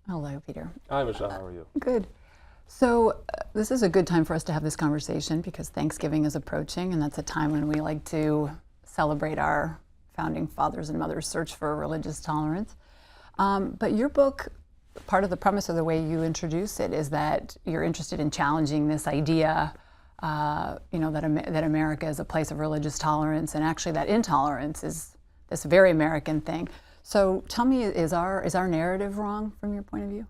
Hello, Peter. Hi, Michelle. How are you? Good. So this is a good time for us to have this conversation because Thanksgiving is approaching, and that's a time when we like to celebrate our founding fathers and mothers' search for religious tolerance. But your book, part of the premise of the way you introduce it is that you're interested in challenging this idea, that America is a place of religious tolerance, and actually that intolerance is this very American thing. So tell me, is our narrative wrong from your point of view?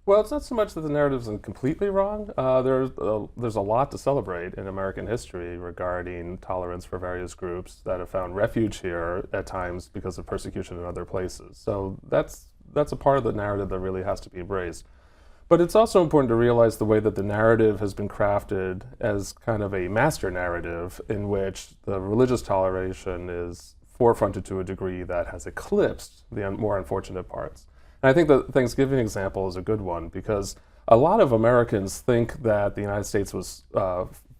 Well, it's not so much that the narrative isn't completely wrong. There's a lot to celebrate in American history regarding tolerance for various groups that have found refuge here at times because of persecution in other places. So that's a part of the narrative that really has to be embraced. But it's also important to realize the way that the narrative has been crafted as kind of a master narrative in which the religious toleration is forefronted to a degree that has eclipsed the more unfortunate parts. And I think the Thanksgiving example is a good one because a lot of Americans think that the United States was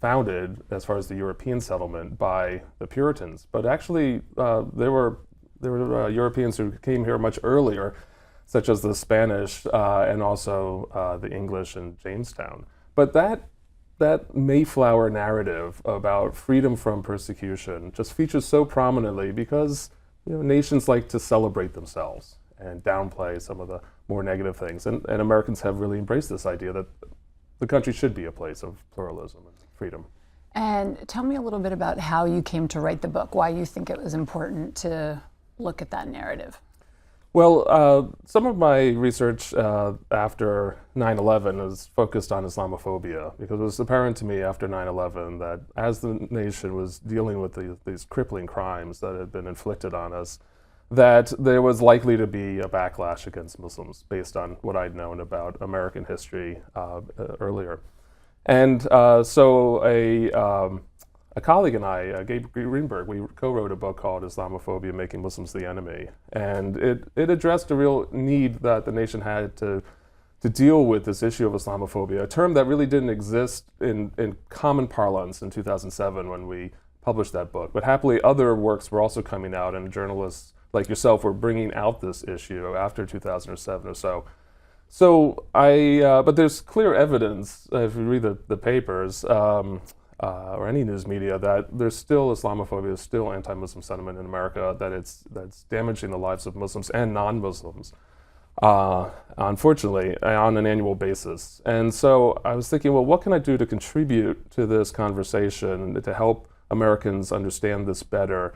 founded, as far as the European settlement, by the Puritans. But actually, there were Europeans who came here much earlier, such as the Spanish and also the English in Jamestown. But that Mayflower narrative about freedom from persecution just features so prominently because nations like to celebrate themselves and downplay some of the more negative things. And Americans have really embraced this idea that the country should be a place of pluralism and freedom. And tell me a little bit about how you came to write the book, why you think it was important to look at that narrative. Well, some of my research after 9/11 is focused on Islamophobia because it was apparent to me after 9/11 that as the nation was dealing with these crippling crimes that had been inflicted on us, that there was likely to be a backlash against Muslims based on what I'd known about American history earlier. And so a colleague and I, Gabe Greenberg, we co-wrote a book called Islamophobia, Making Muslims the Enemy. And it addressed a real need that the nation had to deal with this issue of Islamophobia, a term that really didn't exist in common parlance in 2007 when we published that book. But happily, other works were also coming out, and journalists like yourself were bringing out this issue after 2007 or so. But there's clear evidence, if you read the papers, or any news media, that there's still Islamophobia, still anti-Muslim sentiment in America, that's damaging the lives of Muslims and non-Muslims, unfortunately, on an annual basis. And so I was thinking, well, what can I do to contribute to this conversation to help Americans understand this better?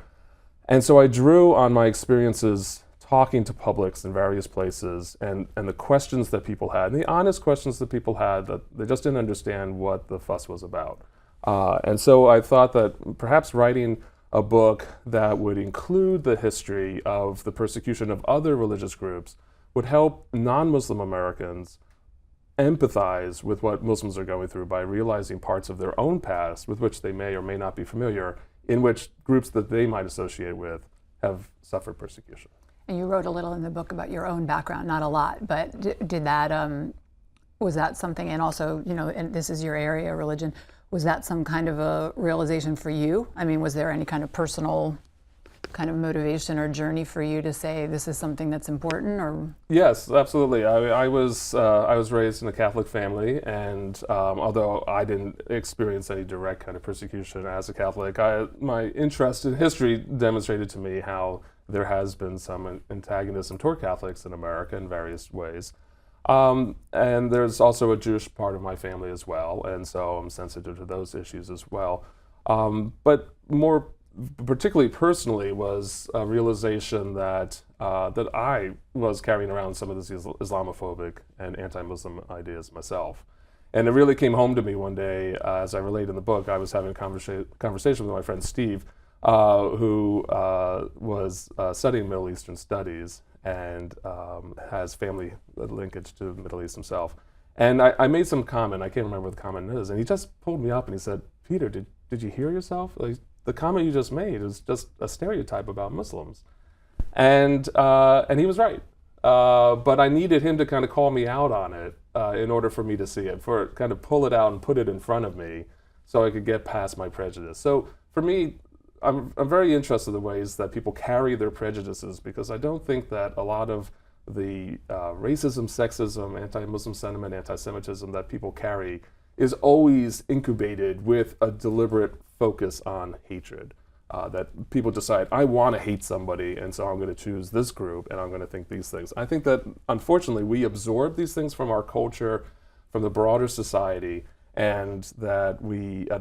And so I drew on my experiences talking to publics in various places and the questions that people had, and the honest questions that people had, that they just didn't understand what the fuss was about. And so I thought that perhaps writing a book that would include the history of the persecution of other religious groups would help non-Muslim Americans empathize with what Muslims are going through by realizing parts of their own past with which they may or may not be familiar, in which groups that they might associate with have suffered persecution. And you wrote a little in the book about your own background, not a lot, but did that, was that something, and also, and this is your area, religion, was that some kind of a realization for you? I mean, was there any kind of personal kind of motivation or journey for you to say this is something that's important? Or yes, absolutely. I was raised in a Catholic family, and although I didn't experience any direct kind of persecution as a Catholic, my interest in history demonstrated to me how there has been some antagonism toward Catholics in America in various ways. And there's also a Jewish part of my family as well, and so I'm sensitive to those issues as well. But more particularly personally was a realization that I was carrying around some of these Islamophobic and anti-Muslim ideas myself. And it really came home to me one day, as I relate in the book. I was having a conversation with my friend Steve, who was studying Middle Eastern studies and has family linkage to the Middle East himself. And I made some comment, I can't remember what the comment is, and he just pulled me up and he said, "Peter, did you hear yourself? Like, the comment you just made is just a stereotype about Muslims." And he was right. But I needed him to kind of call me out on it in order for me to see it, for kind of pull it out and put it in front of me so I could get past my prejudice. So for me, I'm very interested in the ways that people carry their prejudices, because I don't think that a lot of the racism, sexism, anti-Muslim sentiment, anti-Semitism that people carry is always incubated with a deliberate focus on hatred. That people decide, I want to hate somebody, and so I'm going to choose this group, and I'm going to think these things. I think that, unfortunately, we absorb these things from our culture, from the broader society, and that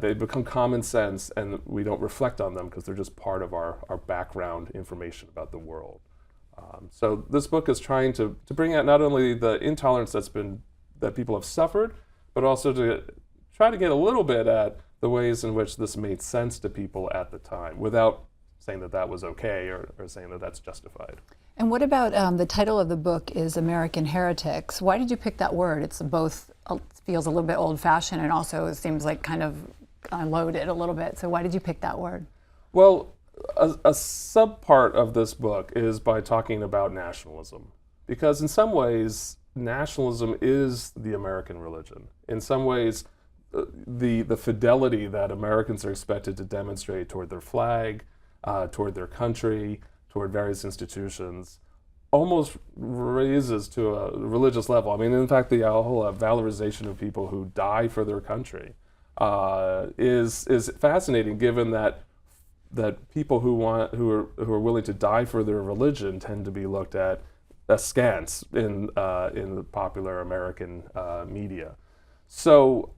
they become common sense, and we don't reflect on them because they're just part of our background information about the world. So this book is trying to bring out not only the intolerance that people have suffered, but also to try to get a little bit at the ways in which this made sense to people at the time, without saying that that was okay or saying that that's justified. And what about the title of the book is American Heretics? Why did you pick that word? It's both feels a little bit old-fashioned and also it seems like kind of loaded a little bit. So why did you pick that word? Well, a sub-part of this book is by talking about nationalism, because in some ways, nationalism is the American religion. In some ways, the fidelity that Americans are expected to demonstrate toward their flag, toward their country, toward various institutions, almost raises to a religious level. I mean, in fact, the whole valorization of people who die for their country is fascinating, given that people who are willing to die for their religion tend to be looked at askance in the popular American media. So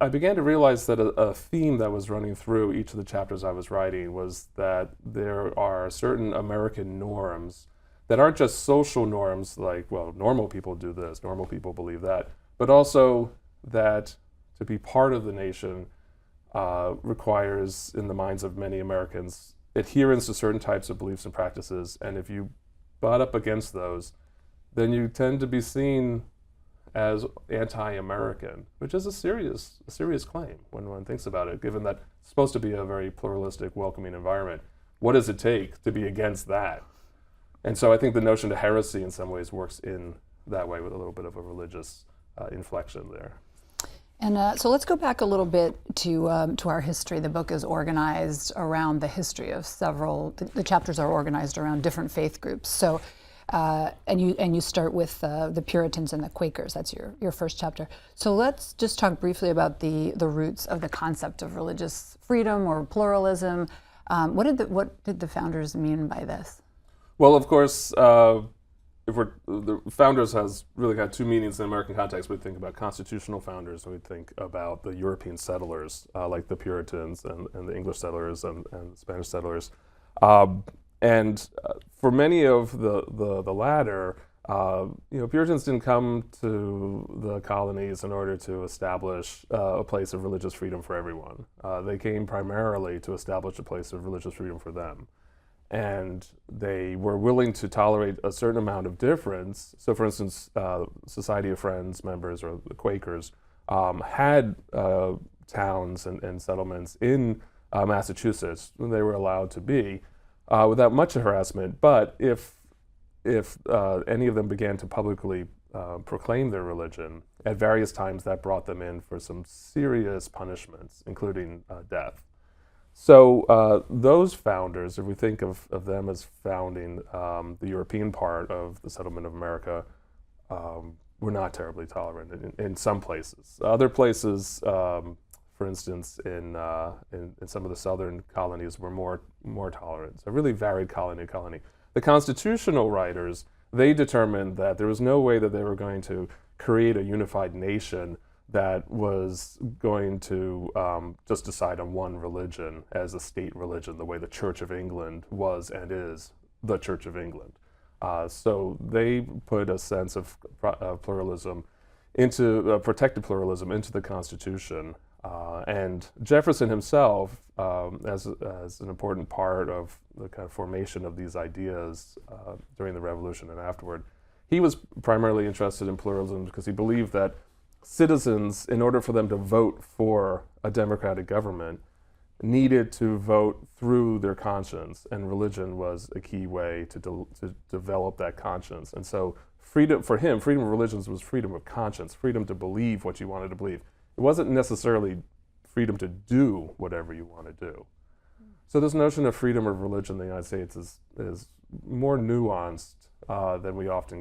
I began to realize that a theme that was running through each of the chapters I was writing was that there are certain American norms that aren't just social norms like, well, normal people do this, normal people believe that, but also that to be part of the nation requires, in the minds of many Americans, adherence to certain types of beliefs and practices. And if you butt up against those, then you tend to be seen as anti-American, which is a serious claim when one thinks about it, given that it's supposed to be a very pluralistic, welcoming environment. What does it take to be against that? And so I think the notion of heresy in some ways works in that way, with a little bit of a religious inflection there. And so let's go back a little bit to our history. The book is organized around the history of several. The chapters are organized around different faith groups. So, and you start with the Puritans and the Quakers. That's your first chapter. So let's just talk briefly about the roots of the concept of religious freedom or pluralism. What did the founders mean by this? Well, of course, the founders has really got two meanings in the American context. We think about constitutional founders, and we think about the European settlers, like the Puritans and the English settlers and the Spanish settlers. For many of the latter, Puritans didn't come to the colonies in order to establish a place of religious freedom for everyone. They came primarily to establish a place of religious freedom for them. And they were willing to tolerate a certain amount of difference. So, for instance, Society of Friends members, or the Quakers, had towns and settlements in Massachusetts. They were allowed to be without much harassment. But if any of them began to publicly proclaim their religion, at various times that brought them in for some serious punishments, including death. So those founders, if we think of them as founding the European part of the settlement of America, were not terribly tolerant in some places. Other places, for instance, in some of the southern colonies, were more tolerant. So really varied colony to colony. The constitutional writers, they determined that there was no way that they were going to create a unified nation that was going to just decide on one religion as a state religion, the way the Church of England was and is the Church of England. So they put a sense of pluralism protected pluralism into the Constitution. And Jefferson himself, as an important part of the kind of formation of these ideas during the Revolution and afterward, he was primarily interested in pluralism because he believed that citizens, in order for them to vote for a democratic government, needed to vote through their conscience, and religion was a key way to develop that conscience. And so freedom for him, freedom of religions was freedom of conscience, freedom to believe what you wanted to believe. It wasn't necessarily freedom to do whatever you want to do. So this notion of freedom of religion in the United States is more nuanced than we often